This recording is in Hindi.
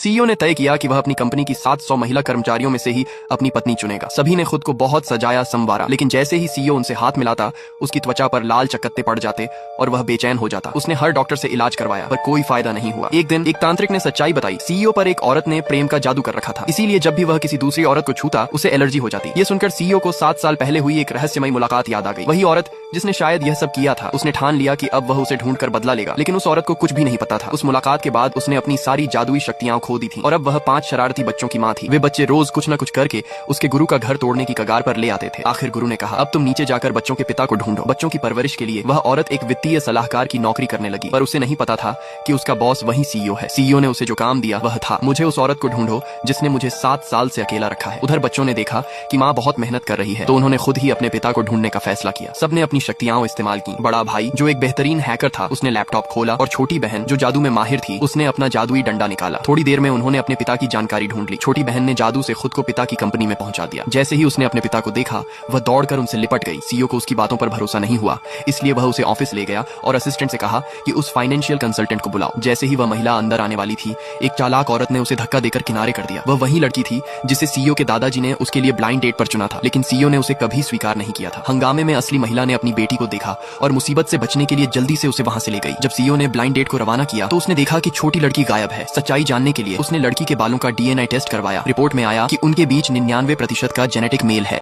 सीईओ ने तय किया कि वह अपनी कंपनी की 700 महिला कर्मचारियों में से ही अपनी पत्नी चुनेगा। सभी ने खुद को बहुत सजाया संवारा, लेकिन जैसे ही सीईओ उनसे हाथ मिलाता उसकी त्वचा पर लाल चकत्ते पड़ जाते और वह बेचैन हो जाता। उसने हर डॉक्टर से इलाज करवाया पर कोई फायदा नहीं हुआ। एक दिन एक तांत्रिक ने सच्चाई बताई, सीईओ पर एक औरत ने प्रेम का जादू कर रखा था, इसीलिए जब भी वह किसी दूसरी औरत को छूता उसे एलर्जी हो जाती। ये सुनकर सीईओ को 7 साल पहले हुई एक रहस्यमयी मुलाकात याद आ गई। वही औरत जिसने शायद यह सब किया था। उसने ठान लिया कि अब वह उसे ढूंढ कर बदला लेगा, लेकिन उस औरत को कुछ भी नहीं पता था। उस मुलाकात के बाद उसने अपनी सारी जादुई शक्तियां खो दी थी और अब वह 5 शरारती बच्चों की माँ थी। वे बच्चे रोज कुछ न कुछ करके उसके गुरु का घर तोड़ने की कगार पर ले आते थे। आखिर गुरु ने कहा, अब तुम नीचे जाकर बच्चों के पिता को ढूंढो। बच्चों की परवरिश के लिए वह औरत एक वित्तीय सलाहकार की नौकरी करने लगी, पर उसे नहीं पता था कि उसका बॉस वही सीईओ है। सीईओ ने उसे जो काम दिया वह था, मुझे उस औरत को ढूंढो जिसने मुझे 7 साल से अकेला रखा है। उधर बच्चों ने देखा कि माँ बहुत मेहनत कर रही है, तो उन्होंने खुद ही अपने पिता को ढूंढने का फैसला किया। सबने अपनी शक्तियां इस्तेमाल की। बड़ा भाई जो एक बेहतरीन हैकर था उसने लैपटॉप खोला और छोटी बहन जो जादू में माहिर थी उसने अपना जादुई डंडा निकाला। थोड़ी देर में उन्होंने अपने पिता की जानकारी ढूंढ ली। छोटी बहन ने जादू से खुद को पिता की कंपनी में पहुंचा दिया। जैसे ही उसने अपने पिता को देखा वह दौड़कर उनसे लिपट गई। सीईओ को उसकी बातों पर भरोसा नहीं हुआ, इसलिए वह उसे ऑफिस ले गया और असिस्टेंट से कहा कि उस फाइनेंशियल कंसल्टेंट को बुलाओ। जैसे ही वह महिला अंदर आने वाली थी एक चालाक औरत ने उसे धक्का देकर किनारे कर दिया। वह वही लड़की थी जिसे सीईओ के दादाजी ने उसके लिए ब्लाइंड डेट पर चुना था, लेकिन सीईओ ने उसे कभी स्वीकार नहीं किया था। हंगामे में असली महिला ने अपनी बेटी को देखा और मुसीबत से बचने के लिए जल्दी से उसे वहां से ले गई। जब सीईओ ने ब्लाइंड डेट को रवाना किया तो उसने देखा कि छोटी लड़की गायब है। सच्चाई जानने के लिए उसने लड़की के बालों का डीएनए टेस्ट करवाया। रिपोर्ट में आया कि उनके बीच 99% का जेनेटिक मेल है।